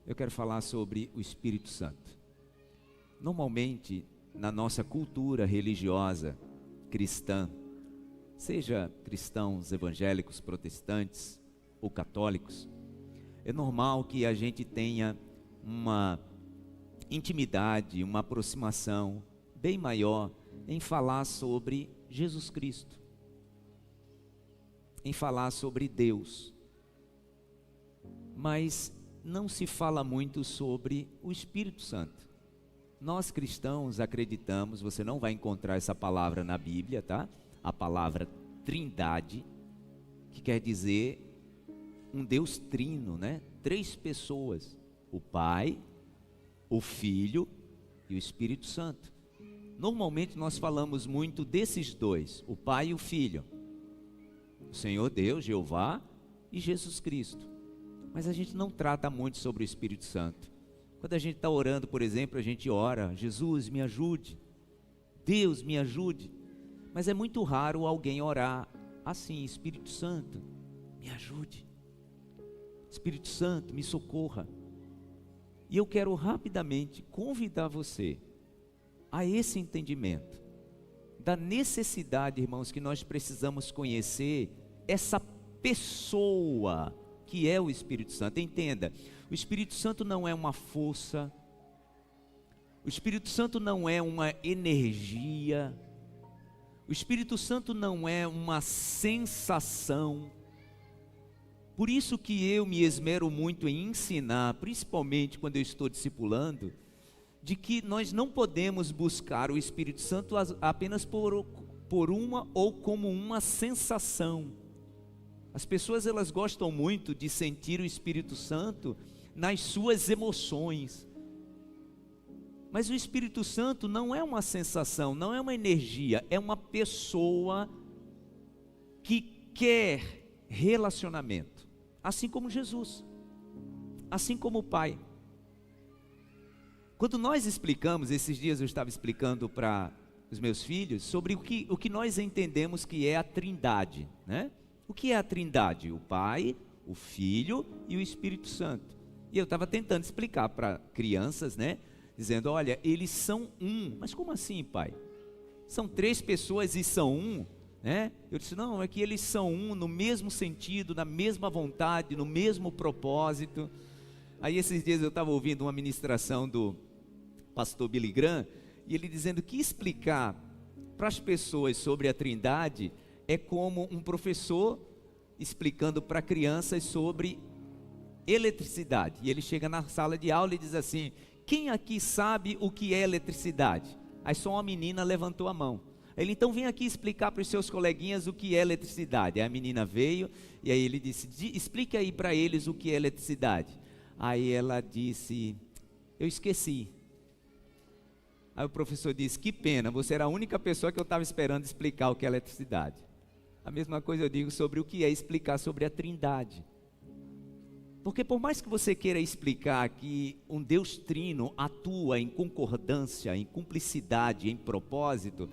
eu quero falar sobre o Espírito Santo. Normalmente, na nossa cultura religiosa cristã, seja cristãos evangélicos, protestantes ou católicos, é normal que a gente tenha uma intimidade, uma aproximação bem maior em falar sobre Jesus Cristo, em falar sobre Deus. Mas não se fala muito sobre o Espírito Santo. Nós cristãos acreditamos, você não vai encontrar essa palavra na Bíblia, tá? A palavra Trindade, que quer dizer um Deus trino, né? 3 pessoas, o Pai, o Filho e o Espírito Santo. Normalmente nós falamos muito desses dois, o Pai e o Filho, o Senhor Deus, Jeová e Jesus Cristo. Mas a gente não trata muito sobre o Espírito Santo. Quando a gente está orando, por exemplo, a gente ora, Jesus me ajude, Deus me ajude. Mas é muito raro alguém orar assim, Espírito Santo, me ajude. Espírito Santo, me socorra. E eu quero rapidamente convidar você a esse entendimento da necessidade, irmãos, que nós precisamos conhecer essa pessoa que é o Espírito Santo. Entenda, o Espírito Santo não é uma força, o Espírito Santo não é uma energia, o Espírito Santo não é uma sensação. Por isso que eu me esmero muito em ensinar, principalmente quando eu estou discipulando, de que nós não podemos buscar o Espírito Santo apenas por uma ou como uma sensação. As pessoas, elas gostam muito de sentir o Espírito Santo nas suas emoções. Mas o Espírito Santo não é uma sensação, não é uma energia, é uma pessoa que quer relacionamento. Assim como Jesus, assim como o Pai. Quando nós explicamos, esses dias eu estava explicando para os meus filhos sobre o que nós entendemos que é a Trindade, né? O que é a Trindade? O Pai, o Filho e o Espírito Santo. E eu estava tentando explicar para crianças, né? Dizendo, olha, eles são um. Mas como assim, pai? São 3 pessoas e são um? Né? Eu disse, não, é que eles são um no mesmo sentido, na mesma vontade, no mesmo propósito. Aí esses dias eu estava ouvindo uma ministração do pastor Billy Graham, e ele dizendo que explicar para as pessoas sobre a Trindade é como um professor explicando para crianças sobre eletricidade. E ele chega na sala de aula e diz assim, quem aqui sabe o que é eletricidade? Aí só uma menina levantou a mão. Ele, então vem aqui explicar para os seus coleguinhas o que é eletricidade. Aí a menina veio e aí ele disse, explique aí para eles o que é eletricidade. Aí ela disse, eu esqueci. Aí o professor disse, que pena, você era a única pessoa que eu estava esperando explicar o que é eletricidade. A mesma coisa eu digo sobre o que é explicar sobre a Trindade. Porque por mais que você queira explicar que um Deus trino atua em concordância, em cumplicidade, em propósito,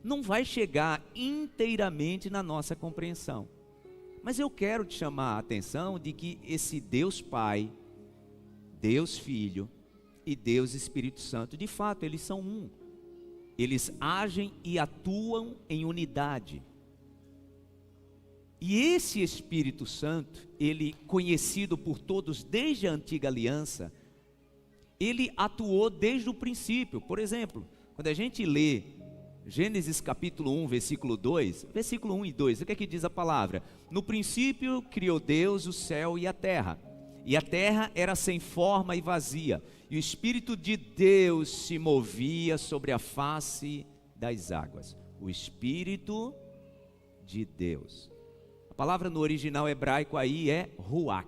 não vai chegar inteiramente na nossa compreensão. Mas eu quero te chamar a atenção de que esse Deus Pai, Deus Filho e Deus Espírito Santo, de fato, eles são um. Eles agem e atuam em unidade. E esse Espírito Santo, ele conhecido por todos desde a antiga aliança, ele atuou desde o princípio. Por exemplo, quando a gente lê Gênesis capítulo 1, versículo 2, versículo 1 e 2, o que é que diz a palavra? No princípio criou Deus o céu e a terra era sem forma e vazia, e o Espírito de Deus se movia sobre a face das águas. O Espírito de Deus. A palavra no original hebraico aí é Ruach,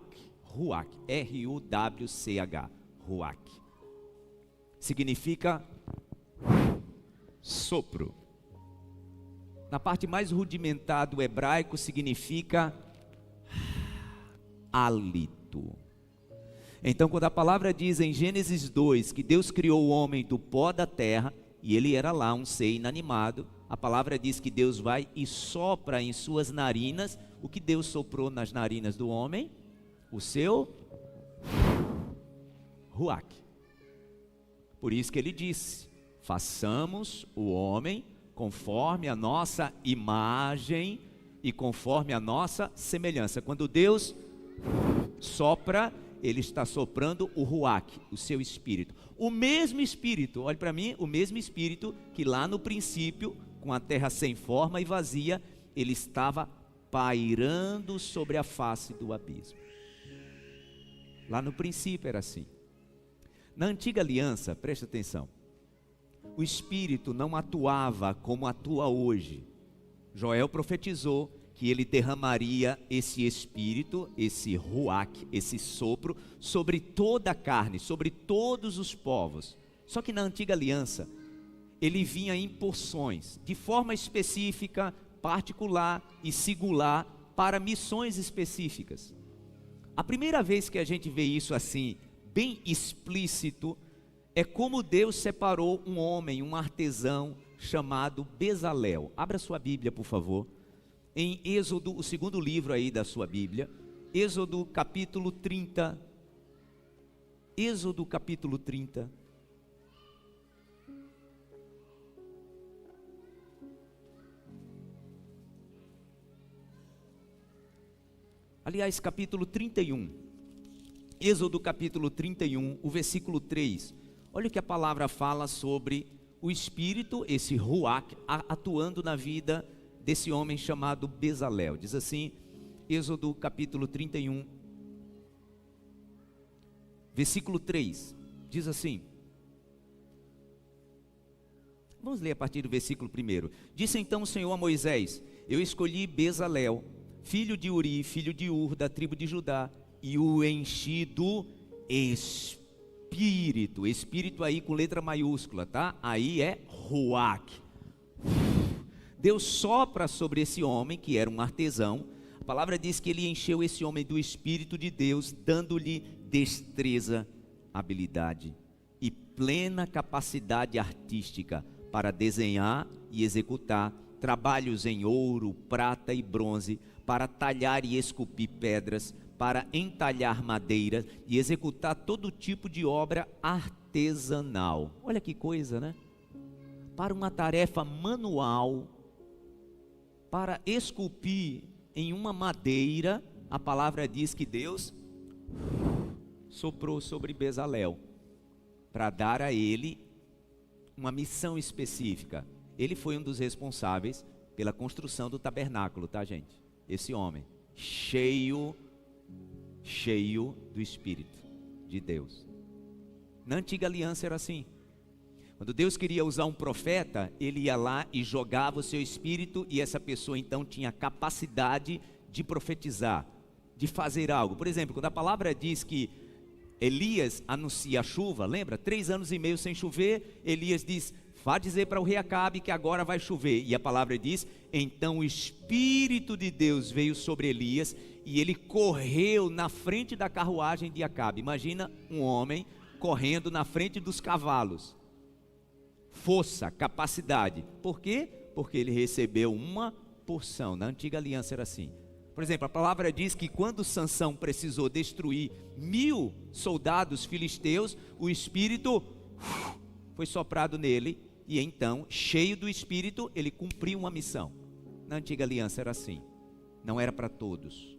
R-U-W-C-H, Ruach. Significa sopro. Na parte mais rudimentar do hebraico significa hálito. Então quando a palavra diz em Gênesis 2 que Deus criou o homem do pó da terra, e ele era lá um ser inanimado, a palavra diz que Deus vai e sopra em suas narinas. O que Deus soprou nas narinas do homem? O seu Ruach. Por isso que ele disse: façamos o homem conforme a nossa imagem e conforme a nossa semelhança. Quando Deus sopra, Ele está soprando o Ruach, o seu espírito. O mesmo espírito, olhe para mim, o mesmo espírito que lá no princípio, com a terra sem forma e vazia, Ele estava pairando sobre a face do abismo. Lá no princípio era assim. Na antiga aliança, preste atenção, o Espírito não atuava como atua hoje. Joel profetizou que ele derramaria esse Espírito, esse Ruach, esse sopro, sobre toda a carne, sobre todos os povos. Só que na antiga aliança, ele vinha em porções, de forma específica, particular e singular, para missões específicas. A primeira vez que a gente vê isso assim, bem explícito, é como Deus separou um homem, um artesão chamado Bezalel. Abra sua Bíblia, por favor, em Êxodo, o segundo livro aí da sua Bíblia, Êxodo capítulo 30. Êxodo capítulo 30. Aliás, capítulo 31. Êxodo capítulo 31, o versículo 3. Olha o que a palavra fala sobre o Espírito, esse Ruach, atuando na vida desse homem chamado Bezalel. Diz assim, Êxodo capítulo 31, versículo 3. Diz assim, vamos ler a partir do versículo 1. Disse então o Senhor a Moisés: eu escolhi Bezalel, filho de Uri, filho de Ur, da tribo de Judá, e o enchi do Espírito. Espírito aí com letra maiúscula, tá? Aí é Ruach. Deus sopra sobre esse homem, que era um artesão. A palavra diz que ele encheu esse homem do Espírito de Deus, dando-lhe destreza, habilidade e plena capacidade artística para desenhar e executar trabalhos em ouro, prata e bronze, para talhar e esculpir pedras, para entalhar madeira e executar todo tipo de obra artesanal. Olha que coisa, né? Para uma tarefa manual, para esculpir em uma madeira, a palavra diz que Deus soprou sobre Bezalel, para dar a ele uma missão específica. Ele foi um dos responsáveis pela construção do tabernáculo, tá, gente? Esse homem, cheio do Espírito de Deus. Na antiga aliança era assim. Quando Deus queria usar um profeta, ele ia lá e jogava o seu espírito, e essa pessoa então tinha capacidade de profetizar, de fazer algo. Por exemplo, quando a palavra diz que Elias anuncia a chuva, lembra? 3 anos e meio sem chover, Elias diz: vá dizer para o rei Acabe que agora vai chover. E a palavra diz: então o Espírito de Deus veio sobre Elias, e ele correu na frente da carruagem de Acabe. Imagina um homem correndo na frente dos cavalos. Força, capacidade. Por quê? Porque ele recebeu uma porção. Na antiga aliança era assim. Por exemplo, a palavra diz que quando Sansão precisou destruir 1000 soldados filisteus, o Espírito foi soprado nele, e então, cheio do Espírito, ele cumpriu uma missão. Na antiga aliança era assim. Não era para todos.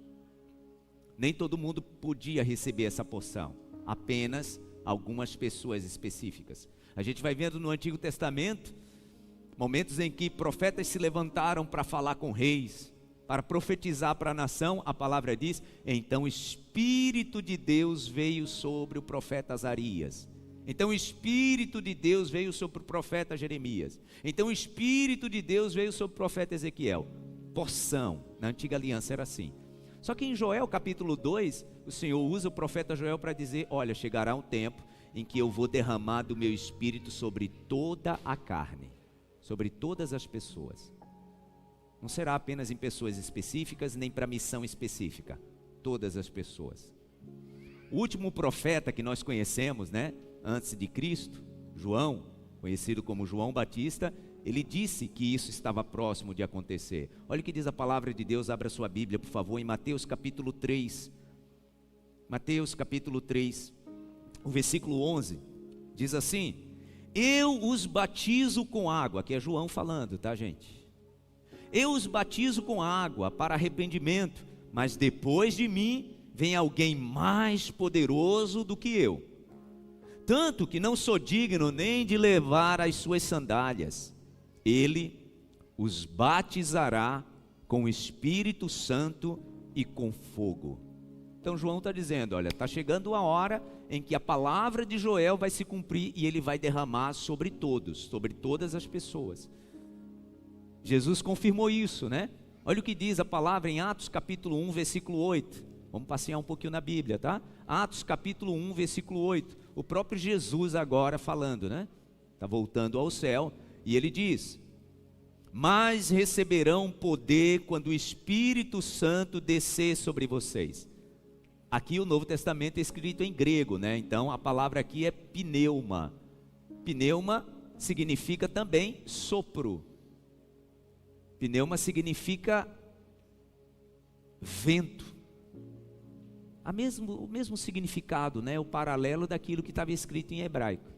Nem todo mundo podia receber essa porção. Apenas algumas pessoas específicas. A gente vai vendo no Antigo Testamento momentos em que profetas se levantaram para falar com reis, para profetizar para a nação. A palavra diz: então o Espírito de Deus veio sobre o profeta Azarias. Então o Espírito de Deus veio sobre o profeta Jeremias. Então o Espírito de Deus veio sobre o profeta Ezequiel. Porção. Na antiga aliança era assim. Só que em Joel capítulo 2, o Senhor usa o profeta Joel para dizer: olha, chegará um tempo em que eu vou derramar do meu Espírito sobre toda a carne, sobre todas as pessoas. Não será apenas em pessoas específicas, nem para missão específica. Todas as pessoas. O último profeta que nós conhecemos, né, antes de Cristo, João, conhecido como João Batista, ele disse que isso estava próximo de acontecer. Olha o que diz a palavra de Deus. Abra sua Bíblia, por favor, em Mateus capítulo 3. Mateus capítulo 3, o versículo 11, diz assim: eu os batizo com água, aqui é João falando, tá, gente? Eu os batizo com água para arrependimento, mas depois de mim vem alguém mais poderoso do que eu, tanto que não sou digno nem de levar as suas sandálias. Ele os batizará com o Espírito Santo e com fogo. Então João está dizendo, olha, está chegando a hora em que a palavra de Joel vai se cumprir e ele vai derramar sobre todos, sobre todas as pessoas. Jesus confirmou isso, né? Olha o que diz a palavra em Atos capítulo 1, versículo 8. Vamos passear um pouquinho na Bíblia, tá? Atos capítulo 1, versículo 8. O próprio Jesus agora falando, né? Está voltando ao céu e ele diz: mas receberão poder quando o Espírito Santo descer sobre vocês. Aqui o Novo Testamento é escrito em grego, né? Então a palavra aqui é pneuma. Pneuma significa também sopro. Pneuma significa vento. O mesmo significado, né? O paralelo daquilo que estava escrito em hebraico.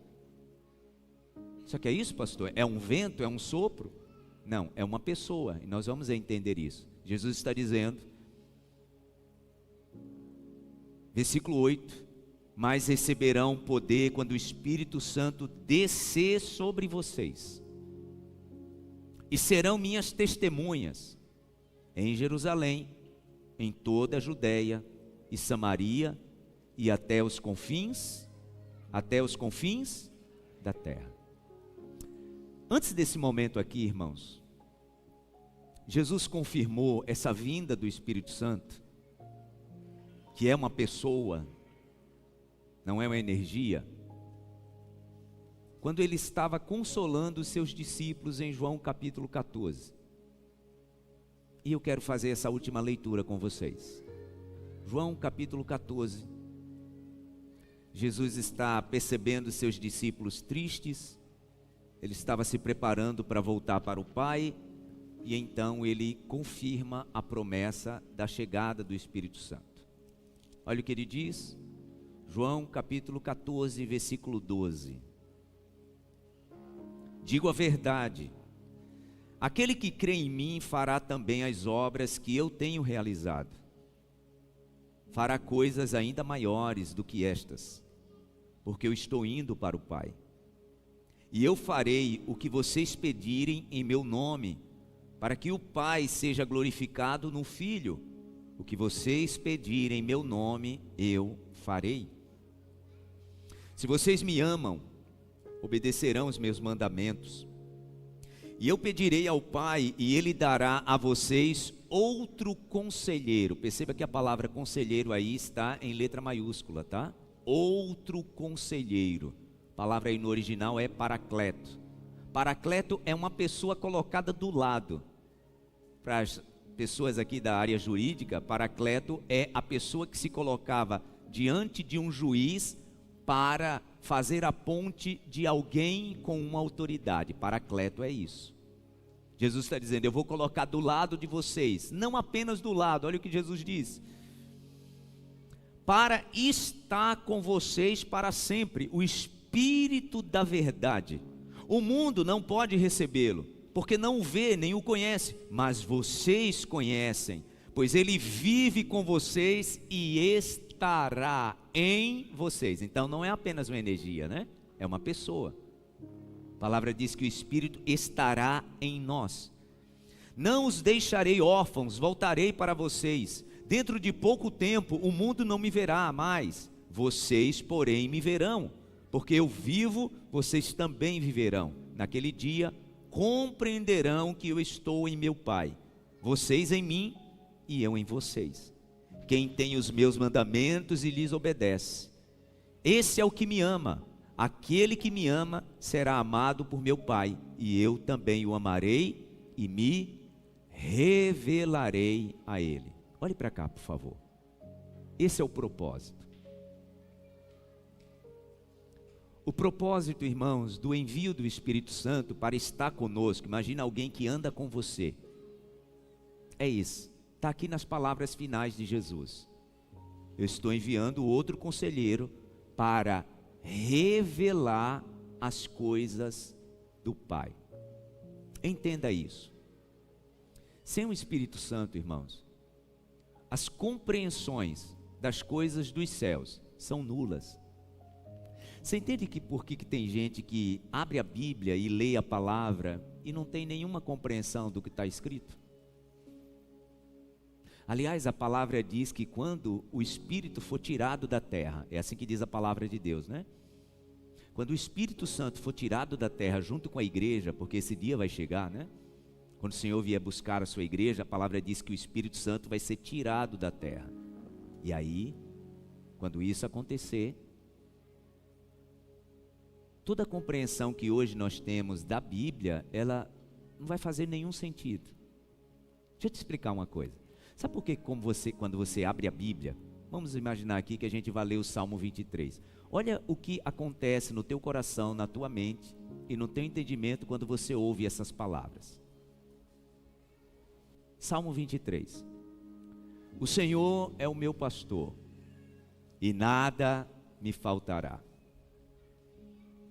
Só que é isso, pastor? É um vento? É um sopro? Não, é uma pessoa, e nós vamos entender isso. Jesus está dizendo, versículo 8: mas receberão poder quando o Espírito Santo descer sobre vocês, e serão minhas testemunhas em Jerusalém, em toda a Judéia e Samaria e até os confins da terra. Antes desse momento aqui, irmãos, Jesus confirmou essa vinda do Espírito Santo, que é uma pessoa, não é uma energia, quando ele estava consolando os seus discípulos em João capítulo 14. E eu quero fazer essa última leitura com vocês. João capítulo 14. Jesus está percebendo seus discípulos tristes. Ele estava se preparando para voltar para o Pai, e então ele confirma a promessa da chegada do Espírito Santo. Olha o que ele diz, João capítulo 14, versículo 12. Digo a verdade, aquele que crê em mim fará também as obras que eu tenho realizado. Fará coisas ainda maiores do que estas, porque eu estou indo para o Pai. E eu farei o que vocês pedirem em meu nome, para que o Pai seja glorificado no Filho. O que vocês pedirem em meu nome, eu farei. Se vocês me amam, obedecerão os meus mandamentos. E eu pedirei ao Pai, e Ele dará a vocês outro conselheiro. Perceba que a palavra conselheiro aí está em letra maiúscula, tá? Outro conselheiro. A palavra aí no original é paracleto. Paracleto é uma pessoa colocada do lado. Para as pessoas aqui da área jurídica, paracleto é a pessoa que se colocava diante de um juiz para fazer a ponte de alguém com uma autoridade. Paracleto é isso. Jesus está dizendo, eu vou colocar do lado de vocês, não apenas do lado, olha o que Jesus diz, para estar com vocês para sempre, o Espírito da verdade. O mundo não pode recebê-lo, porque não o vê nem o conhece, mas vocês conhecem, pois ele vive com vocês e estará em vocês. Então não é apenas uma energia, né? É uma pessoa. A palavra diz que o Espírito estará em nós. Não os deixarei órfãos, voltarei para vocês. Dentro de pouco tempo o mundo não me verá mais, vocês porém me verão, porque eu vivo, vocês também viverão. Naquele dia compreenderão que eu estou em meu Pai, vocês em mim e eu em vocês. Quem tem os meus mandamentos e lhes obedece, esse é o que me ama. Aquele que me ama será amado por meu Pai, e eu também o amarei e me revelarei a ele. Olhe para cá, por favor. Esse é o propósito. O propósito, irmãos, do envio do Espírito Santo para estar conosco. Imagina alguém que anda com você. É isso. Está aqui nas palavras finais de Jesus. Eu estou enviando outro conselheiro para revelar as coisas do Pai. Entenda isso. Sem o Espírito Santo, irmãos, as compreensões das coisas dos céus são nulas. Você entende que por que tem gente que abre a Bíblia e lê a palavra e não tem nenhuma compreensão do que está escrito? Aliás, a palavra diz que quando o Espírito for tirado da terra, é assim que diz a palavra de Deus, né? Quando o Espírito Santo for tirado da terra junto com a igreja, porque esse dia vai chegar, né? Quando o Senhor vier buscar a sua igreja, a palavra diz que o Espírito Santo vai ser tirado da terra. E aí, quando isso acontecer, toda a compreensão que hoje nós temos da Bíblia, ela não vai fazer nenhum sentido. Deixa eu te explicar uma coisa. Sabe por que quando você abre a Bíblia, vamos imaginar aqui que a gente vai ler o Salmo 23. Olha o que acontece no teu coração, na tua mente e no teu entendimento quando você ouve essas palavras. Salmo 23. O Senhor é o meu pastor e nada me faltará.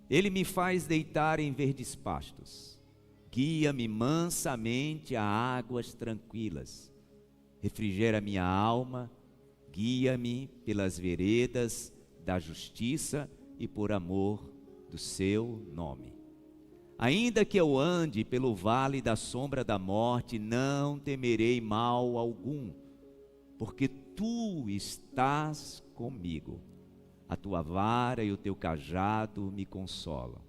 Ele me faz deitar em verdes pastos, guia-me mansamente a águas tranquilas, refrigera minha alma, guia-me pelas veredas da justiça e por amor do seu nome. Ainda que eu ande pelo vale da sombra da morte, não temerei mal algum, porque tu estás comigo. A tua vara e o teu cajado me consolam.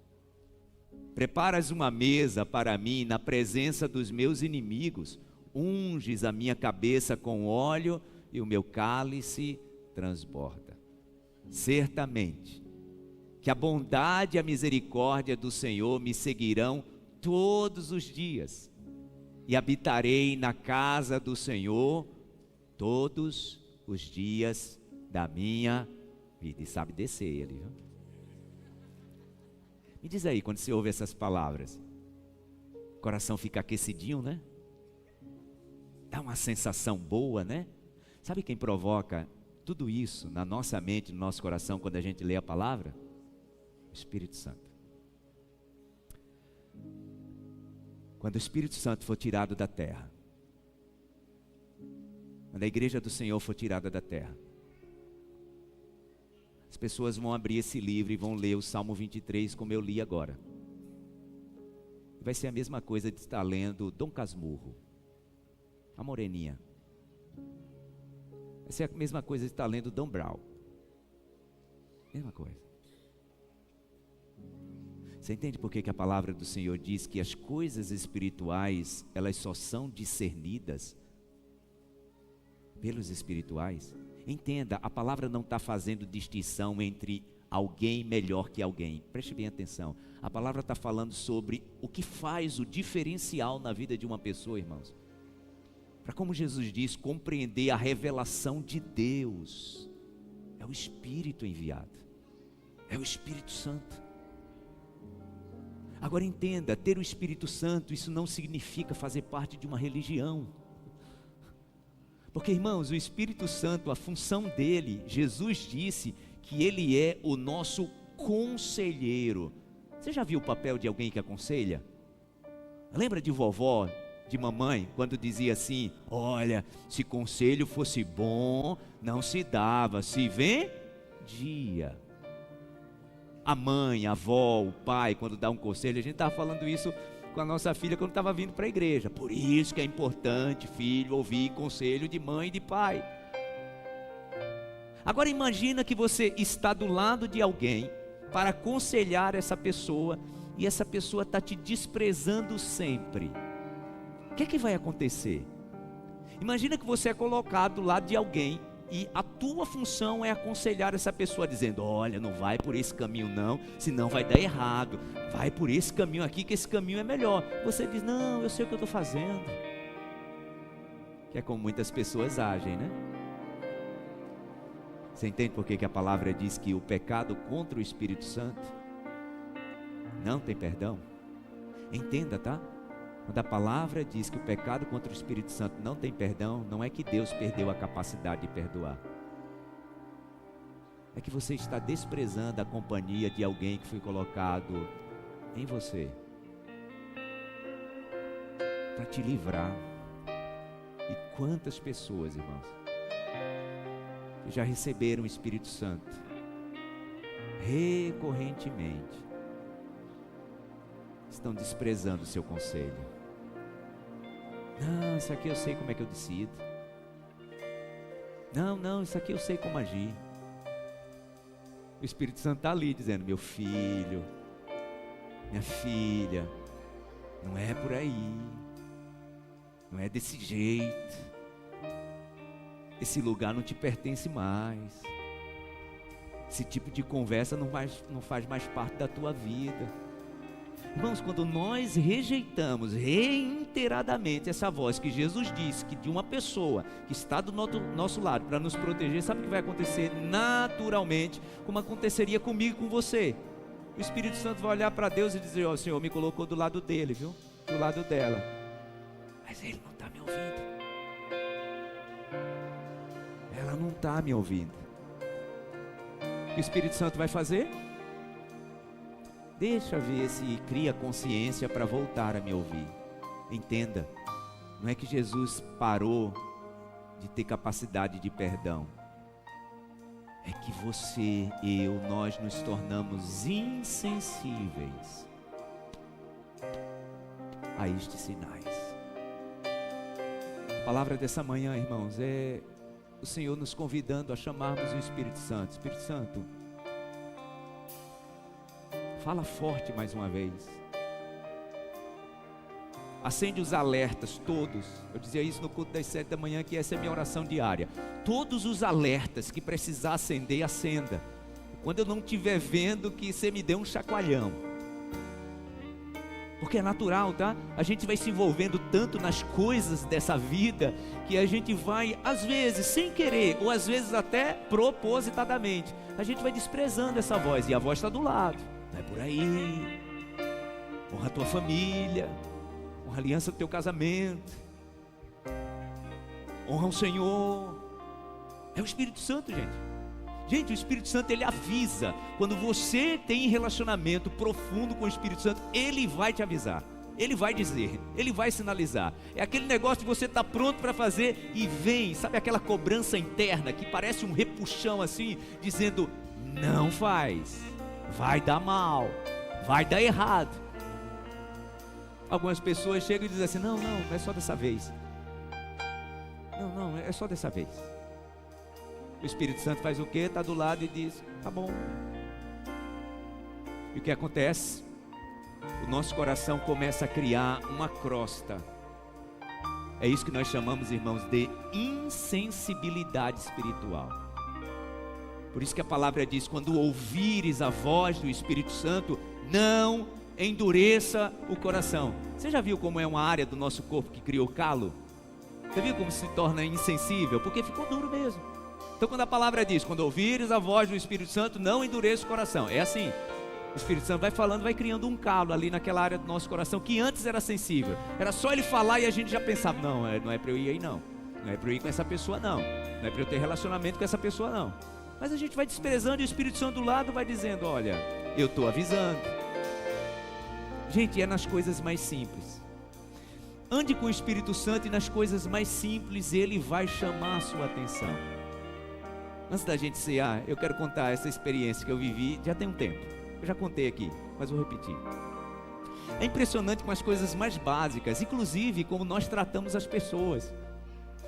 Preparas uma mesa para mim na presença dos meus inimigos, unges a minha cabeça com óleo e o meu cálice transborda. Certamente que a bondade e a misericórdia do Senhor me seguirão todos os dias, e habitarei na casa do Senhor todos os dias da minha vida. E sabe descer ele, viu? Me diz aí, quando você ouve essas palavras, o coração fica aquecidinho, né? Dá uma sensação boa, né? Sabe quem provoca tudo isso na nossa mente, no nosso coração, quando a gente lê a palavra? O Espírito Santo. Quando o Espírito Santo for tirado da terra, quando a igreja do Senhor for tirada da terra, as pessoas vão abrir esse livro e vão ler o Salmo 23 como eu li agora. Vai ser a mesma coisa de estar lendo Dom Casmurro, a moreninha. Vai ser a mesma coisa de estar lendo Dan Brown. Mesma coisa. Você entende por que a palavra do Senhor diz que as coisas espirituais, elas só são discernidas pelos espirituais? Entenda, a palavra não está fazendo distinção entre alguém melhor que alguém. Preste bem atenção. A palavra está falando sobre o que faz o diferencial na vida de uma pessoa, irmãos. Para, como Jesus diz, compreender a revelação de Deus. É o Espírito enviado. É o Espírito Santo. Agora entenda, ter o Espírito Santo, isso não significa fazer parte de uma religião. Porque, irmãos, o Espírito Santo, a função dele, Jesus disse que ele é o nosso conselheiro. Você já viu o papel de alguém que aconselha? Lembra de vovó, de mamãe, quando dizia assim: olha, se conselho fosse bom, não se dava, se vendia. A mãe, a avó, o pai, quando dá um conselho, a gente estava falando isso com a nossa filha quando estava vindo para a igreja. Por isso que é importante, filho, ouvir conselho de mãe e de pai. Agora imagina que você está do lado de alguém para aconselhar essa pessoa e essa pessoa está te desprezando sempre. O que vai acontecer? Imagina que você é colocado do lado de alguém e a tua função é aconselhar essa pessoa dizendo: olha, não vai por esse caminho não, senão vai dar errado. Vai por esse caminho aqui, que esse caminho é melhor. Você diz: não, eu sei o que eu estou fazendo. Que é como muitas pessoas agem, né? Você entende por que a palavra diz que o pecado contra o Espírito Santo não tem perdão? Entenda, tá? Quando a palavra diz que o pecado contra o Espírito Santo não tem perdão, não é que Deus perdeu a capacidade de perdoar. é que você está desprezando a companhia de alguém que foi colocado em você para te livrar. E quantas pessoas, irmãos, que já receberam o Espírito Santo recorrentemente, estão desprezando o seu conselho. Não, isso aqui eu sei como é que eu decido. Não, isso aqui eu sei como agir. O Espírito Santo está ali dizendo: meu filho, minha filha, não é por aí, não é desse jeito, esse lugar não te pertence mais, esse tipo de conversa não faz mais parte da tua vida. Irmãos, quando nós rejeitamos reiteradamente essa voz que Jesus disse que de uma pessoa que está do nosso lado para nos proteger, sabe o que vai acontecer naturalmente, como aconteceria comigo e com você? O Espírito Santo vai olhar para Deus e dizer: ó, Senhor, me colocou do lado dele, viu? Do lado dela, mas ele não está me ouvindo, ela não está me ouvindo. O Espírito Santo vai fazer? Deixa ver se cria consciência para voltar a me ouvir. Entenda, não é que Jesus parou de ter capacidade de perdão. É que você e eu, nós nos tornamos insensíveis a estes sinais. A palavra dessa manhã, irmãos, é o Senhor nos convidando a chamarmos o Espírito Santo. Espírito Santo, fala forte mais uma vez. Acende os alertas todos. Eu dizia isso no culto das 7 da manhã, que essa é a minha oração diária. Todos os alertas que precisar acender, acenda. Quando eu não estiver vendo, que você me dê um chacoalhão. Porque é natural, tá? A gente vai se envolvendo tanto nas coisas dessa vida, que a gente vai, às vezes, sem querer, ou às vezes até propositadamente, a gente vai desprezando essa voz. E a voz está do lado. Não é por aí. Honra a tua família, honra a aliança do teu casamento, honra o Senhor. É o Espírito Santo, gente. Gente, o Espírito Santo, ele avisa. Quando você tem relacionamento profundo com o Espírito Santo, ele vai te avisar, ele vai dizer, ele vai sinalizar. É aquele negócio de você estar pronto para fazer e vem, sabe aquela cobrança interna que parece um repuxão assim, dizendo: não faz, vai dar mal, vai dar errado. Algumas pessoas chegam e dizem assim: não é só dessa vez. Não, é só dessa vez. O Espírito Santo faz o quê? Está do lado e diz: tá bom. E o que acontece? O nosso coração começa a criar uma crosta. É isso que nós chamamos, irmãos, de insensibilidade espiritual. Por isso que a palavra diz: quando ouvires a voz do Espírito Santo, não endureça o coração. Você já viu como é uma área do nosso corpo que criou calo? Você viu como se torna insensível? Porque ficou duro mesmo. Então quando a palavra diz: quando ouvires a voz do Espírito Santo, não endureça o coração. É assim. O Espírito Santo vai falando, vai criando um calo ali naquela área do nosso coração que antes era sensível. Era só ele falar e a gente já pensava: não é para eu ir aí não. Não é para eu ir com essa pessoa não. Não é para eu ter relacionamento com essa pessoa não. Mas a gente vai desprezando e o Espírito Santo do lado vai dizendo: olha, eu estou avisando. Gente, é nas coisas mais simples. Ande com o Espírito Santo e nas coisas mais simples ele vai chamar a sua atenção. Antes da gente cear, eu quero contar essa experiência que eu vivi já tem um tempo. Eu já contei aqui, mas vou repetir. É impressionante com as coisas mais básicas, inclusive como nós tratamos as pessoas.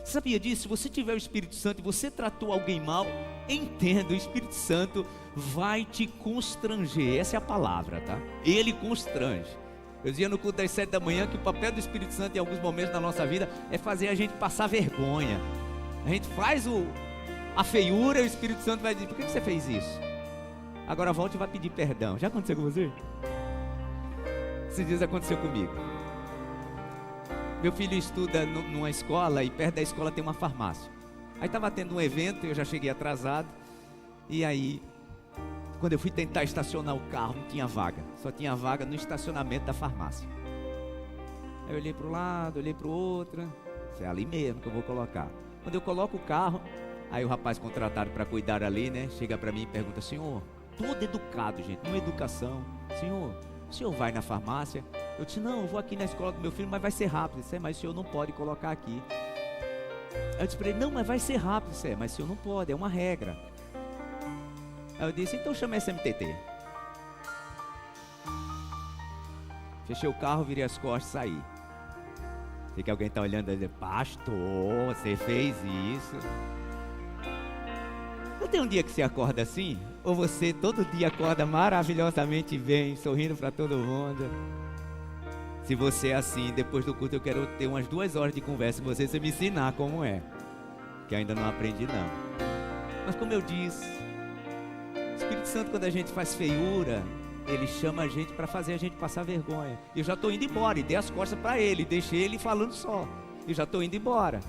Você sabia disso? Se você tiver o Espírito Santo e você tratou alguém mal, entenda, o Espírito Santo vai te constranger. Essa é a palavra, tá? Ele constrange. Eu dizia no culto das 7 da manhã que o papel do Espírito Santo em alguns momentos da nossa vida é fazer a gente passar vergonha. A gente faz a feiura e o Espírito Santo vai dizer: por que você fez isso? Agora volte e vai pedir perdão. Já aconteceu com você? Esses dias aconteceu comigo. Meu filho estuda numa escola e perto da escola tem uma farmácia. Aí estava tendo um evento, eu já cheguei atrasado. E aí, quando eu fui tentar estacionar o carro, não tinha vaga. Só tinha vaga no estacionamento da farmácia. Aí eu olhei para o lado, olhei para o outro. É ali mesmo que eu vou colocar. Quando eu coloco o carro, Aí o rapaz contratado para cuidar ali, né, chega para mim e pergunta: senhor, todo educado, gente, numa educação, senhor, o senhor vai na farmácia? Eu disse: não, eu vou aqui na escola do meu filho, mas vai ser rápido. Ele disse: mas o senhor não pode colocar aqui. Aí eu disse para ele: não, mas vai ser rápido. Ele disse: mas o senhor não pode, é uma regra. Aí eu disse: então chama SMTT. Fechei o carro, virei as costas e saí. Sei que alguém está olhando e diz: pastor, você fez isso? Não tem um dia que você acorda assim? Ou você todo dia acorda maravilhosamente bem, sorrindo para todo mundo? Se você é assim, depois do culto eu quero ter umas 2 horas de conversa com você me ensinar como é. Que ainda não aprendi não. Mas como eu disse, o Espírito Santo, quando a gente faz feiura, ele chama a gente para fazer a gente passar vergonha. Eu já estou indo embora e dei as costas para ele, deixei ele falando só. Eu já estou indo embora.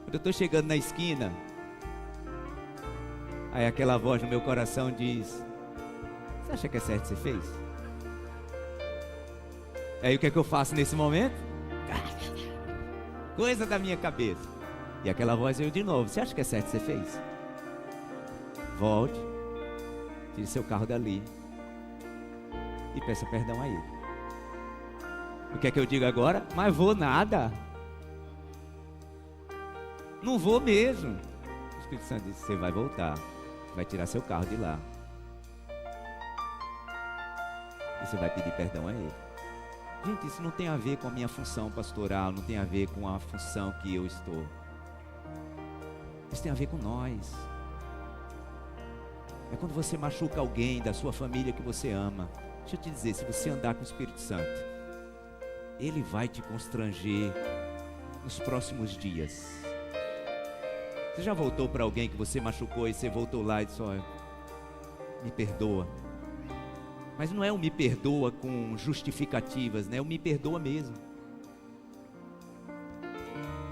Quando eu estou chegando na esquina, aí aquela voz no meu coração diz: você acha que é certo que você fez? Aí o que é que eu faço nesse momento? Coisa da minha cabeça. E aquela voz veio de novo: você acha que é certo que você fez? Volte, tire seu carro dali e peça perdão a ele. O que é que eu digo agora? Mas vou nada. Não vou mesmo. O Espírito Santo disse: você vai voltar, vai tirar seu carro de lá e você vai pedir perdão a ele. Gente, isso não tem a ver com a minha função pastoral, não tem a ver com a função que eu estou. Isso tem a ver com nós. É quando você machuca alguém da sua família que você ama. Deixa eu te dizer, se você andar com o Espírito Santo, ele vai te constranger nos próximos dias. Você já voltou para alguém que você machucou e você voltou lá e disse: olha, me perdoa. Mas não é um me perdoa com justificativas, né? É um me perdoa mesmo.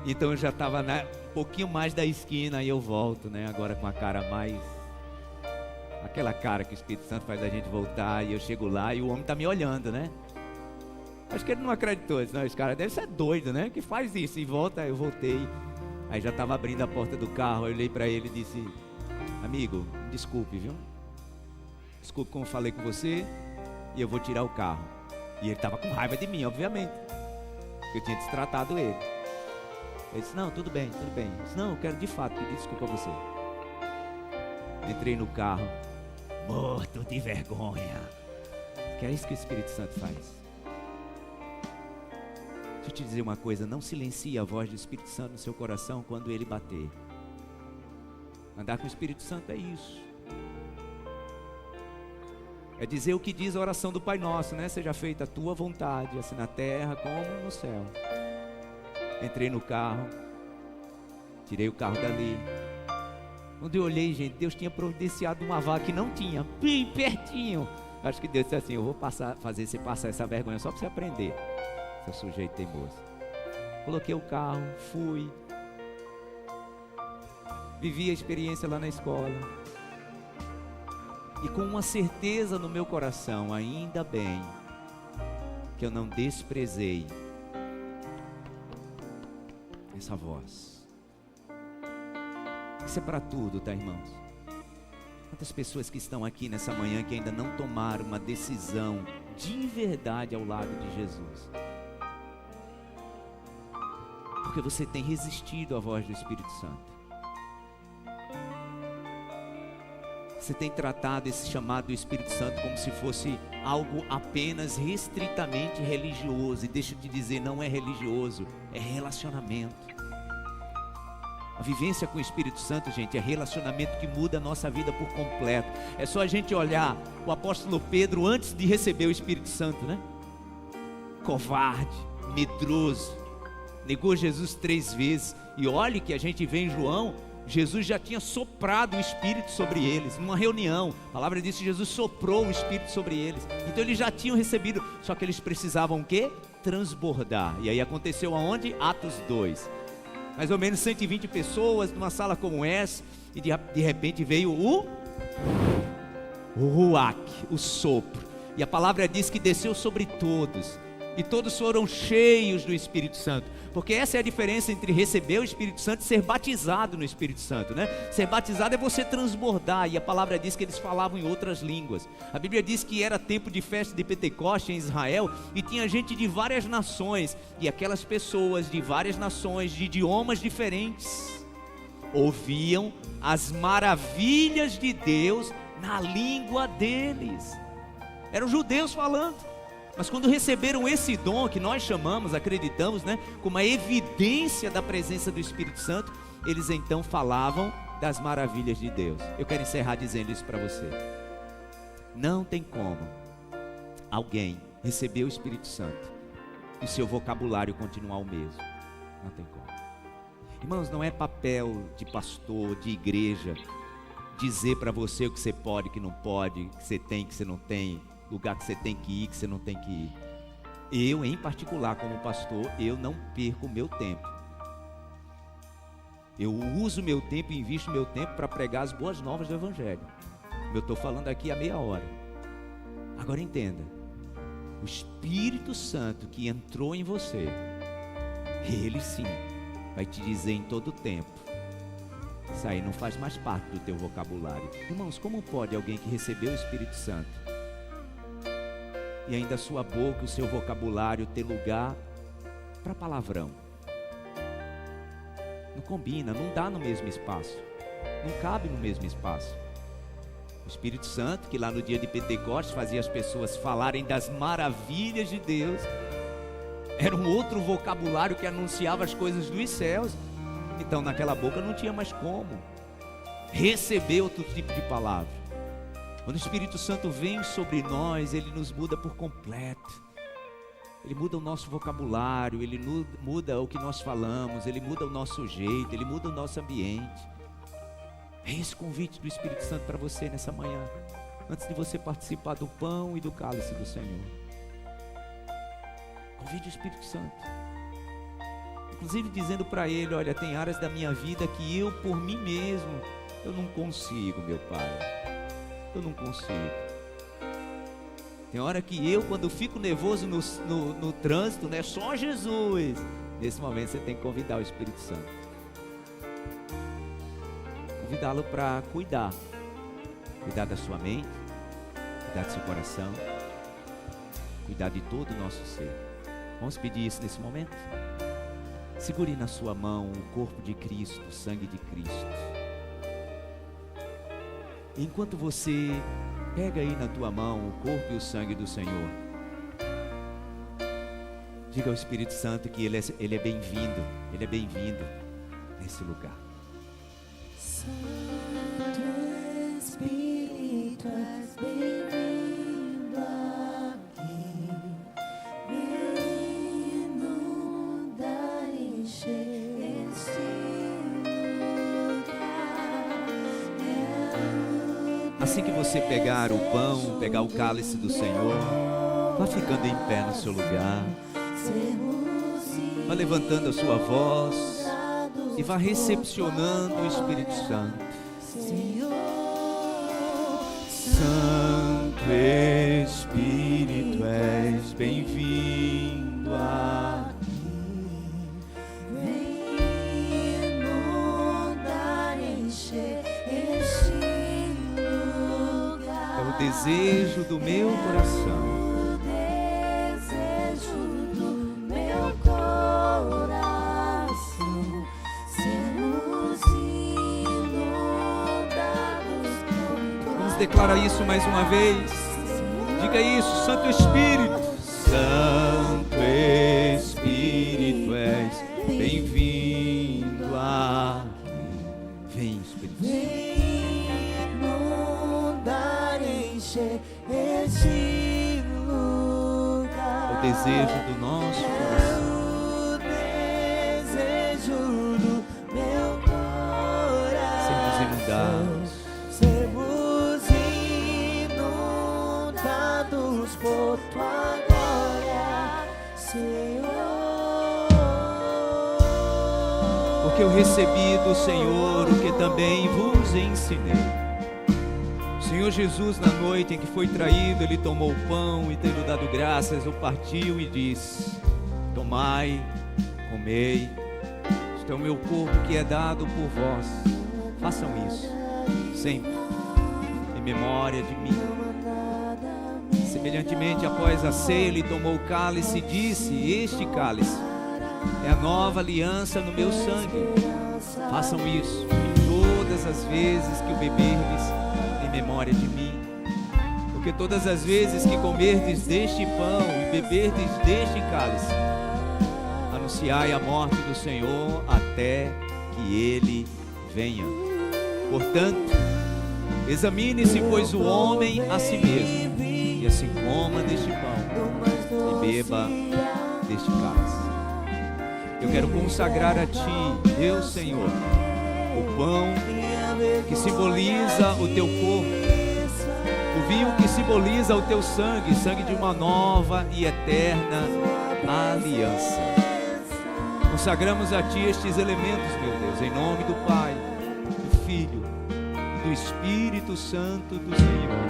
Então eu já estava um pouquinho mais da esquina e eu volto, né? Agora com a cara mais... aquela cara que o Espírito Santo faz a gente voltar, e eu chego lá e o homem está me olhando, né? Acho que ele não acreditou. Disse: não, esse cara deve ser doido, né? Que faz isso. E volta, eu voltei. Aí já estava abrindo a porta do carro, eu olhei para ele e disse: amigo, desculpe, viu? Desculpe como eu falei com você, e eu vou tirar o carro. E ele estava com raiva de mim, obviamente. Eu tinha destratado ele. Ele disse: não, tudo bem, tudo bem. Eu disse: não, eu quero de fato pedir desculpa a você. Entrei no carro, morto de vergonha. Que é isso que o Espírito Santo faz. Deixa eu te dizer uma coisa: não silencie a voz do Espírito Santo no seu coração quando ele bater. Andar com o Espírito Santo é isso. É dizer o que diz a oração do Pai Nosso, né? Seja feita a tua vontade, assim na terra como no céu. Entrei no carro, tirei o carro dali. Quando eu olhei, gente, Deus tinha providenciado uma vaga que não tinha, bem pertinho. Acho que Deus disse assim: eu vou fazer você passar essa vergonha só para você aprender, seu sujeito teimoso. Coloquei o carro, fui, vivi a experiência lá na escola. E com uma certeza no meu coração: ainda bem que eu não desprezei essa voz. Isso é para tudo, tá, irmãos? Quantas pessoas que estão aqui nessa manhã que ainda não tomaram uma decisão de verdade ao lado de Jesus? Porque você tem resistido à voz do Espírito Santo. Você tem tratado esse chamado do Espírito Santo como se fosse algo apenas restritamente religioso. E deixa eu te dizer, não é religioso, é relacionamento. A vivência com o Espírito Santo, gente, é relacionamento que muda a nossa vida por completo. É só a gente olhar o apóstolo Pedro antes de receber o Espírito Santo, né? Covarde, medroso, negou Jesus 3 vezes. E olhe que a gente vê em João, Jesus já tinha soprado o Espírito sobre eles, numa reunião. A palavra diz que Jesus soprou o Espírito sobre eles. Então eles já tinham recebido, só que eles precisavam o quê? Transbordar. E aí aconteceu aonde? Atos 2. Mais ou menos 120 pessoas numa sala como essa, e de repente veio o ruach, o sopro. E a palavra diz que desceu sobre todos. E todos foram cheios do Espírito Santo. Porque essa é a diferença entre receber o Espírito Santo e ser batizado no Espírito Santo, né? Ser batizado é você transbordar. E a palavra diz que eles falavam em outras línguas. A Bíblia diz que era tempo de festa de Pentecoste em Israel. E tinha gente de várias nações. E aquelas pessoas de várias nações, de idiomas diferentes, ouviam as maravilhas de Deus na língua deles. Eram judeus falando. Mas quando receberam esse dom, que nós chamamos, acreditamos, né, como a evidência da presença do Espírito Santo, eles então falavam das maravilhas de Deus. Eu quero encerrar dizendo isso para você. Não tem como alguém receber o Espírito Santo e o seu vocabulário continuar o mesmo. Não tem como. Irmãos, não é papel de pastor, de igreja, dizer para você o que você pode, que não pode, que você tem, que você não tem, lugar que você tem que ir, que você não tem que ir. Eu, em particular, como pastor, eu não perco o meu tempo. Eu uso o meu tempo e invisto o meu tempo para pregar as boas novas do Evangelho. Eu estou falando aqui há meia hora. Agora entenda, o Espírito Santo que entrou em você, Ele sim vai te dizer em todo o tempo: isso aí não faz mais parte do teu vocabulário. Irmãos, como pode alguém que recebeu o Espírito Santo e ainda a sua boca, o seu vocabulário ter lugar para palavrão? Não combina, não dá no mesmo espaço, não cabe no mesmo espaço. O Espírito Santo, que lá no dia de Pentecostes fazia as pessoas falarem das maravilhas de Deus, era um outro vocabulário que anunciava as coisas dos céus. Então naquela boca não tinha mais como receber outro tipo de palavra. Quando o Espírito Santo vem sobre nós, Ele nos muda por completo. Ele muda o nosso vocabulário, Ele muda o que nós falamos, Ele muda o nosso jeito, Ele muda o nosso ambiente. É esse convite do Espírito Santo para você nessa manhã, antes de você participar do pão e do cálice do Senhor. Convide o Espírito Santo, inclusive dizendo para Ele: olha, tem áreas da minha vida que eu, por mim mesmo, eu não consigo, meu Pai. Eu não consigo. Tem hora que eu, quando fico nervoso no trânsito, né, só Jesus. Nesse momento você tem que convidar o Espírito Santo. Convidá-lo para cuidar. Cuidar da sua mente, cuidar do seu coração, cuidar de todo o nosso ser. Vamos pedir isso nesse momento? Segure na sua mão o corpo de Cristo, o sangue de Cristo. Enquanto você pega aí na tua mão o corpo e o sangue do Senhor, diga ao Espírito Santo que Ele é bem-vindo, Ele é bem-vindo nesse lugar. Santo Espírito, és bem-vindo aqui. Vem inundar, encher este lugar. Assim que você pegar o pão, pegar o cálice do Senhor, vá ficando em pé no seu lugar, vá levantando a sua voz e vá recepcionando o Espírito Santo. Santo Espírito, és bem-vindo aqui. Vem inundar, encher este lugar. É o desejo do meu coração. O desejo do meu coração, sermos inundados por tua. Vamos declarar isso mais uma vez. Diga isso: Santo Espírito. Santo Espírito, és bem-vindo aqui. Vem, Espírito Santo. Vem inundar, encher este lugar. É o desejo do nosso coração. O desejo do meu Sermos coração, inundados. sermos inundados por tua glória, Senhor. Porque eu recebi do Senhor o que também vos ensinei. O Senhor Jesus, na noite em que foi traído, Ele tomou o pão e, tendo dado graças, o partiu e disse: tomai, comei, este é o meu corpo que é dado por vós. Façam isso sempre em memória de mim. Semelhantemente, após a ceia, Ele tomou o cálice e disse: este cálice é a nova aliança no meu sangue. Façam isso em todas as vezes que o beberdes em memória de mim. Porque todas as vezes que comerdes deste pão e beberdes deste cálice, anunciai a morte do Senhor até que Ele venha. Portanto, examine-se, pois, o homem a si mesmo, e assim coma deste pão e beba deste cálice. Eu quero consagrar a Ti, Deus Senhor, o pão que simboliza o Teu corpo, o vinho que simboliza o Teu sangue, sangue de uma nova e eterna aliança. Consagramos a Ti estes elementos, meu Deus, em nome do Pai, do Filho e do Espírito Santo do Senhor.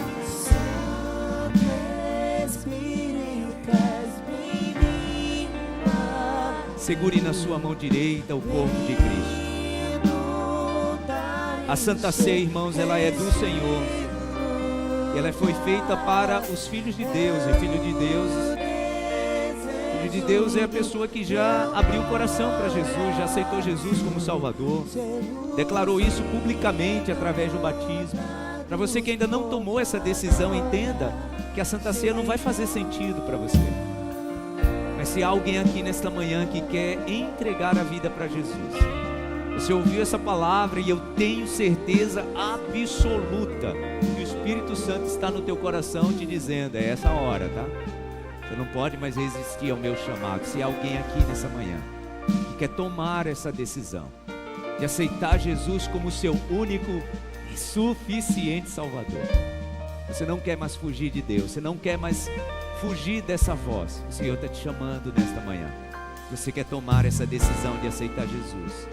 Segure na sua mão direita o corpo de Cristo. A Santa Ceia, irmãos, ela é do Senhor. Ela foi feita para os filhos de Deus. E filho de Deus é a pessoa que já abriu o coração para Jesus, já aceitou Jesus como Salvador, declarou isso publicamente através do batismo. Para você que ainda não tomou essa decisão, entenda que a Santa Ceia não vai fazer sentido para você. Mas se há alguém aqui nesta manhã que quer entregar a vida para Jesus, você ouviu essa palavra e eu tenho certeza absoluta que o Espírito Santo está no teu coração te dizendo: é essa hora, tá? Você não pode mais resistir ao meu chamado. Se há alguém aqui nessa manhã que quer tomar essa decisão de aceitar Jesus como seu único e suficiente Salvador, você não quer mais fugir de Deus, você não quer mais fugir dessa voz, o Senhor está te chamando nesta manhã. Você quer tomar essa decisão de aceitar Jesus?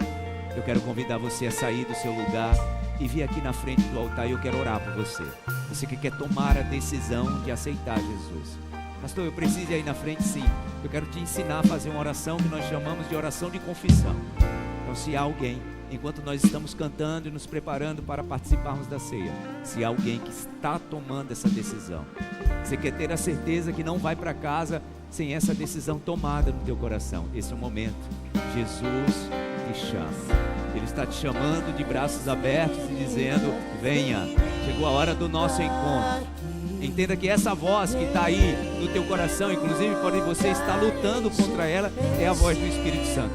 Eu quero convidar você a sair do seu lugar e vir aqui na frente do altar, e eu quero orar por você. Você que quer tomar a decisão de aceitar Jesus. Pastor, eu preciso ir aí na frente? Sim. Eu quero te ensinar a fazer uma oração que nós chamamos de oração de confissão. Então, se há alguém, enquanto nós estamos cantando e nos preparando para participarmos da ceia, se há alguém que está tomando essa decisão, você quer ter a certeza que não vai para casa sem essa decisão tomada no teu coração, esse é o momento. Jesus te chama. Ele está te chamando de braços abertos e dizendo: venha, chegou a hora do nosso encontro. Entenda que essa voz que está aí no teu coração, inclusive pode você estar lutando contra ela, é a voz do Espírito Santo.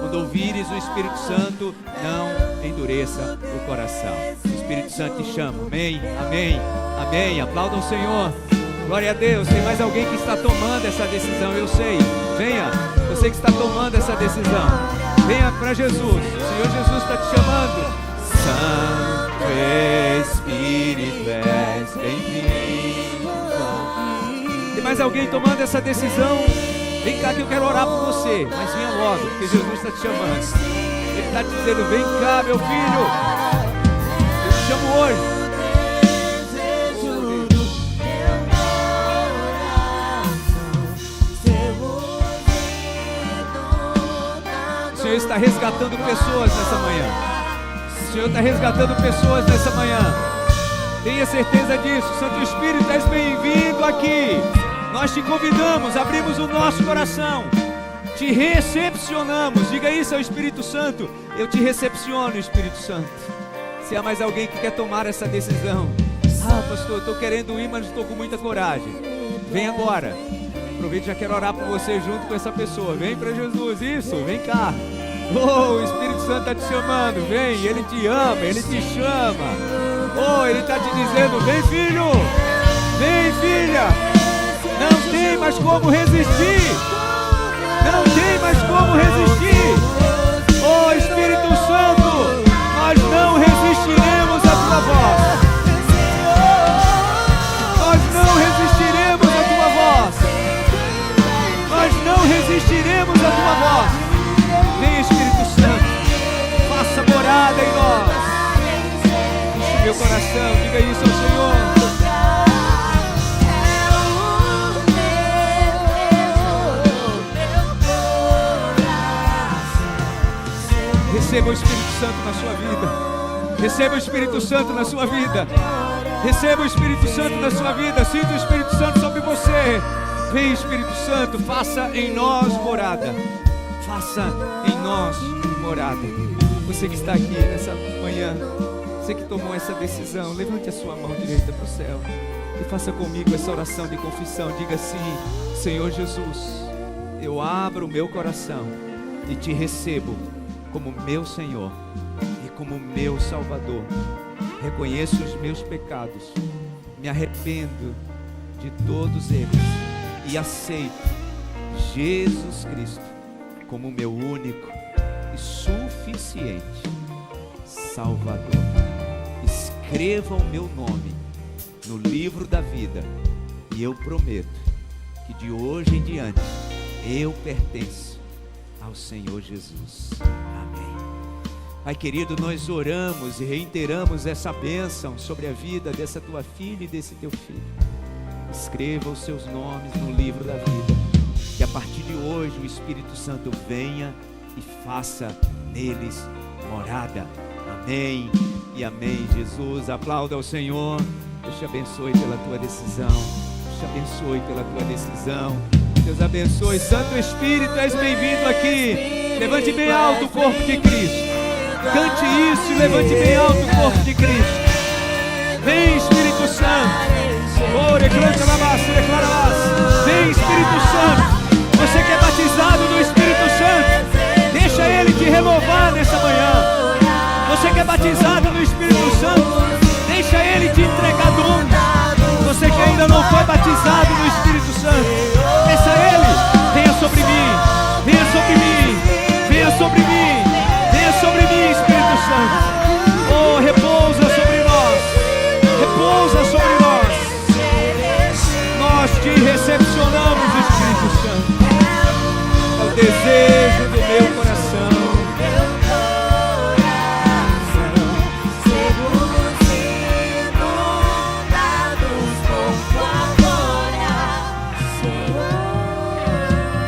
Quando ouvires o Espírito Santo, não endureça o coração. O Espírito Santo te chama. Amém, amém, amém. Aplauda o Senhor. Glória a Deus. Tem mais alguém que está tomando essa decisão, eu sei. Venha, você que está tomando essa decisão, venha para Jesus. O Senhor Jesus está te chamando. Santo Espírito, és bem-vindo. Tem mais alguém tomando essa decisão? Vem cá que eu quero orar por você, mas venha logo, porque Jesus está te chamando. Ele está te dizendo: vem cá, meu filho, eu te chamo hoje. O Senhor está resgatando pessoas nessa manhã. O Senhor está resgatando pessoas nessa manhã. Tenha certeza disso. Santo Espírito, és bem-vindo aqui. Nós te convidamos, abrimos o nosso coração, te recepcionamos. Diga isso ao Espírito Santo: eu te recepciono, Espírito Santo. Se há mais alguém que quer tomar essa decisão: pastor, eu estou querendo ir, mas não estou com muita coragem. Vem agora. Aproveite, já quero orar por você junto com essa pessoa. Vem para Jesus, isso, vem cá. O Espírito Santo está te chamando. Vem, Ele te ama, Ele te chama. Ele está te dizendo: vem, filho, vem, filha. Não tem mais como resistir. Não tem mais como resistir. Espírito Santo, nós não resistiremos à tua voz. Nós não resistiremos à tua voz. Nós não resistiremos à tua voz. Vem, Espírito Santo, faça morada em nós. Enche meu coração. Diga isso ao Senhor. Receba o Espírito Santo na sua vida. Receba o Espírito Santo na sua vida. Receba o Espírito Santo na sua vida. Sinta o Espírito Santo sobre você. Vem, Espírito Santo, faça em nós morada. Faça em nós morada. Você que está aqui nessa manhã, você que tomou essa decisão, levante a sua mão direita para o céu e faça comigo essa oração de confissão. Diga assim: Senhor Jesus, eu abro o meu coração e te recebo como meu Senhor e como meu Salvador. Reconheço os meus pecados, me arrependo de todos eles e aceito Jesus Cristo como meu único e suficiente Salvador. Escreva o meu nome no livro da vida e eu prometo que de hoje em diante eu pertenço ao Senhor Jesus. Amém. Pai querido, nós oramos e reiteramos essa bênção sobre a vida dessa tua filha e desse teu filho. Escreva os seus nomes no livro da vida, que a partir de hoje o Espírito Santo venha e faça neles morada. Amém e amém. Jesus, aplauda ao Senhor. Deus te abençoe pela tua decisão. Deus te abençoe pela tua decisão. Deus abençoe. Santo Espírito, és bem-vindo aqui. Levante bem alto o corpo de Cristo. Cante isso e levante bem alto o corpo de Cristo. Vem, Espírito Santo. Ore, canta na massa, declara lá. Vem, Espírito Santo. Você que é batizado no Espírito Santo, deixa Ele te renovar nessa manhã. Você que é batizado no Espírito Santo, deixa Ele te entregar dons. Você que ainda não foi batizado no Espírito Santo, peça a Ele: venha sobre mim, venha sobre mim, venha sobre mim, venha sobre mim, Espírito Santo. Oh, repousa sobre nós, repousa sobre nós. Nós te recepcionamos, Espírito Santo. É o desejo do meu coração.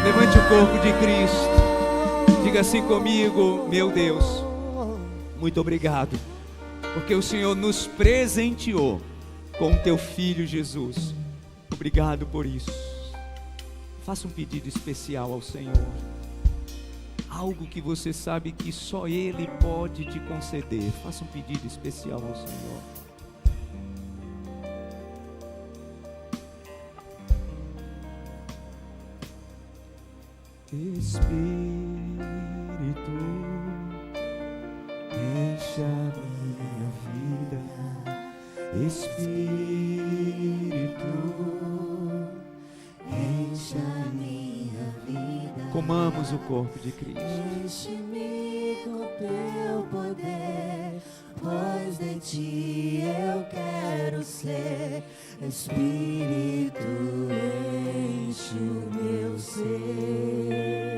Levante o corpo de Cristo. Diga assim comigo: meu Deus, muito obrigado, porque o Senhor nos presenteou com o teu Filho Jesus. Obrigado por isso. Faça um pedido especial ao Senhor. Algo que você sabe que só Ele pode te conceder. Faça um pedido especial ao Senhor. Espírito, encha minha vida. Espírito, encha minha vida. comamos o corpo de Cristo. Enche-me com teu poder, pois de ti eu quero ser. Espírito, enche o meu ser.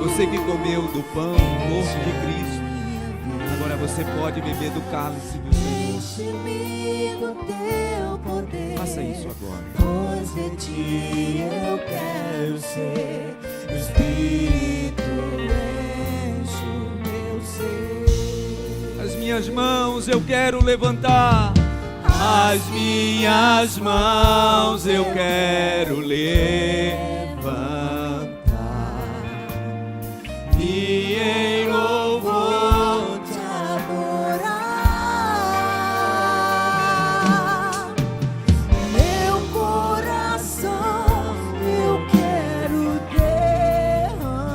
Você que comeu do pão, o corpo de Cristo, agora você pode beber do cálice do Senhor. Faça isso agora. Pois de ti eu quero ser. Espírito, enche o meu ser. As minhas mãos eu quero levantar. As minhas mãos eu quero levantar. E em louvor te adorar. Meu coração eu quero derramar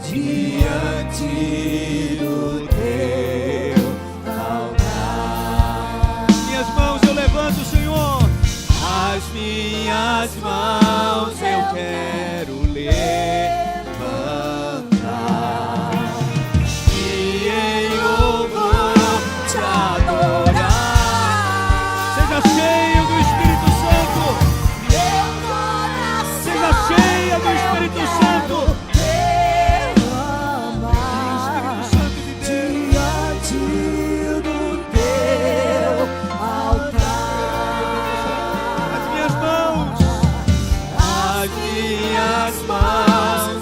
diante do teu altar. minhas mãos eu levanto, Senhor. As minhas mãos eu quero levantar. E cheio do Espírito Santo. Seja cheia do Espírito Santo. Espírito Santo de Deus. As minhas mãos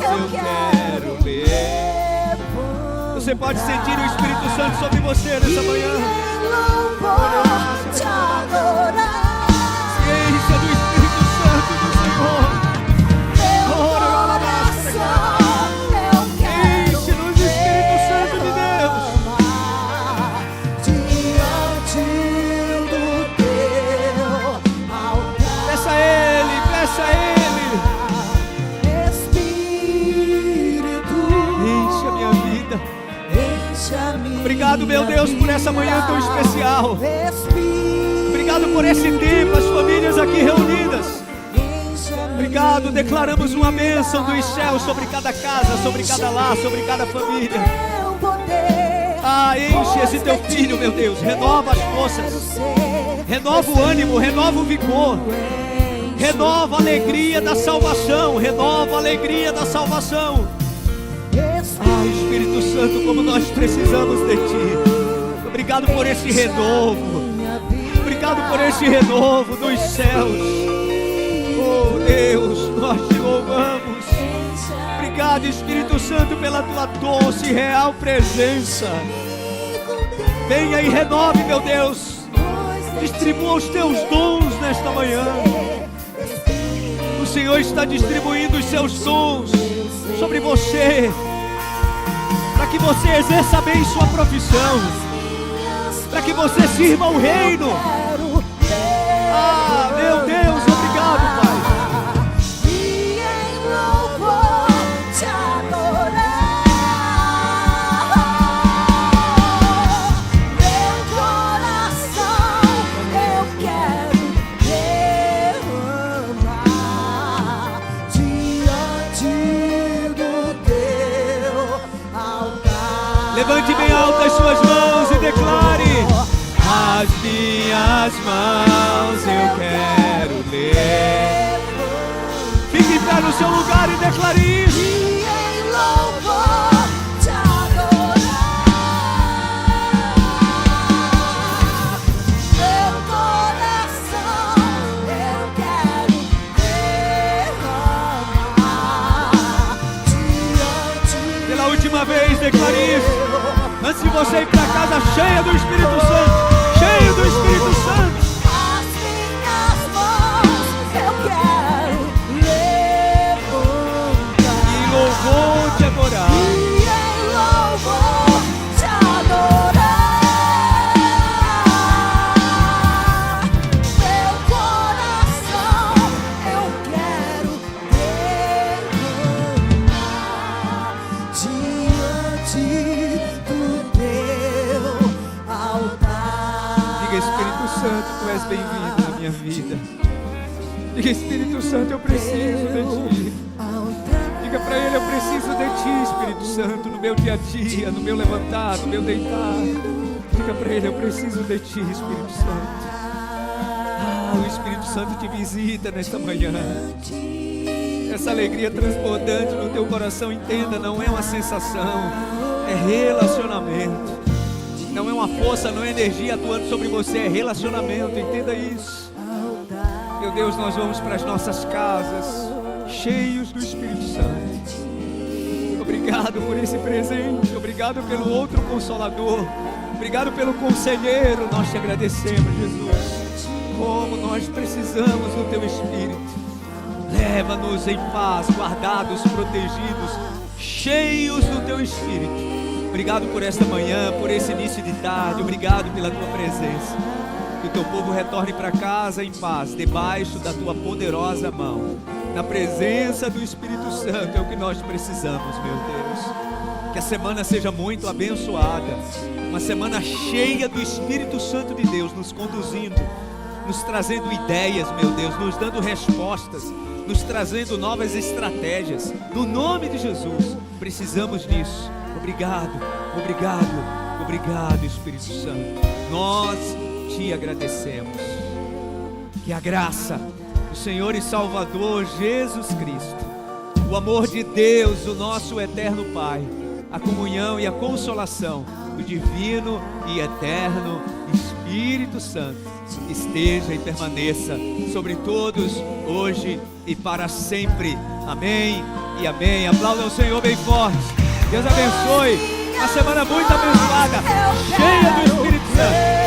eu quero ler. Você pode sentir o Espírito Santo sobre você nessa manhã. Se encha do Espírito Santo do Senhor. Enche-nos do Espírito Santo de Deus. Peça a Ele, peça a Ele. Enche a minha vida. Obrigado, meu Deus, por essa manhã tão especial. Obrigado por esse tempo, as famílias aqui reunidas. Obrigado, declaramos uma bênção dos céus sobre cada casa, sobre cada lar, sobre cada família. Ah, enche esse teu filho, meu Deus. Renova as forças, renova o ânimo, renova o vigor, renova a alegria da salvação, renova a alegria da salvação. Ah, Espírito Santo, como nós precisamos de Ti. Obrigado por esse renovo. Obrigado por esse renovo dos céus. Oh Deus, nós Te louvamos. Obrigado, Espírito Santo, pela Tua doce e real presença. Venha e renove, meu Deus. Distribua os Teus dons nesta manhã. O Senhor está distribuindo os Seus dons sobre você, para que você exerça bem sua profissão, para que você sirva o reino. Ah, meu Deus, obrigado, Pai. Levante bem alto as suas mãos e declare: as minhas mãos eu quero ler. Fique em pé no seu lugar e declare isso. Pela última vez, declare isso. Antes de você ir para casa cheia do Espírito Santo, cheio do Espírito Santo. As minhas mãos eu quero levantar E louvor te adorar. e em louvor te adorar. Meu coração eu quero derramar diante do teu altar. Diga: Espírito Santo, Tu és bem-vindo na minha vida. Diga: Espírito Santo, eu preciso de Ti. Diga para Ele: eu preciso de Ti, Espírito Santo, no meu dia a dia, no meu levantar, no meu deitar. Diga para Ele: eu preciso de Ti, Espírito Santo. Ah, o Espírito Santo te visita nesta manhã. Essa alegria transbordante no teu coração, entenda, não é uma sensação, é relacionamento. Não é uma força, não é energia atuando sobre você, é relacionamento, entenda isso. Meu Deus, nós vamos para as nossas casas cheios do Espírito Santo. Obrigado por esse presente, obrigado pelo outro Consolador, obrigado pelo Conselheiro. Nós te agradecemos, Jesus. Como nós precisamos do Teu Espírito. Leva-nos em paz, guardados, protegidos, cheios do Teu Espírito. Obrigado por esta manhã, por esse início de tarde. Obrigado pela Tua presença. Que o Teu povo retorne para casa em paz, debaixo da Tua poderosa mão. Na presença do Espírito Santo é o que nós precisamos, meu Deus. Que a semana seja muito abençoada. Uma semana cheia do Espírito Santo de Deus, nos conduzindo, nos trazendo ideias, meu Deus, nos dando respostas, nos trazendo novas estratégias. No nome de Jesus, precisamos disso. Obrigado, obrigado, obrigado, Espírito Santo. Nós te agradecemos. Que a graça do Senhor e Salvador Jesus Cristo, o amor de Deus, o nosso eterno Pai, a comunhão e a consolação do divino e eterno Espírito Santo esteja e permaneça sobre todos, hoje e para sempre. Amém e amém. Aplaudam o Senhor bem forte. Deus abençoe. Uma semana muito abençoada, cheia do Espírito Santo.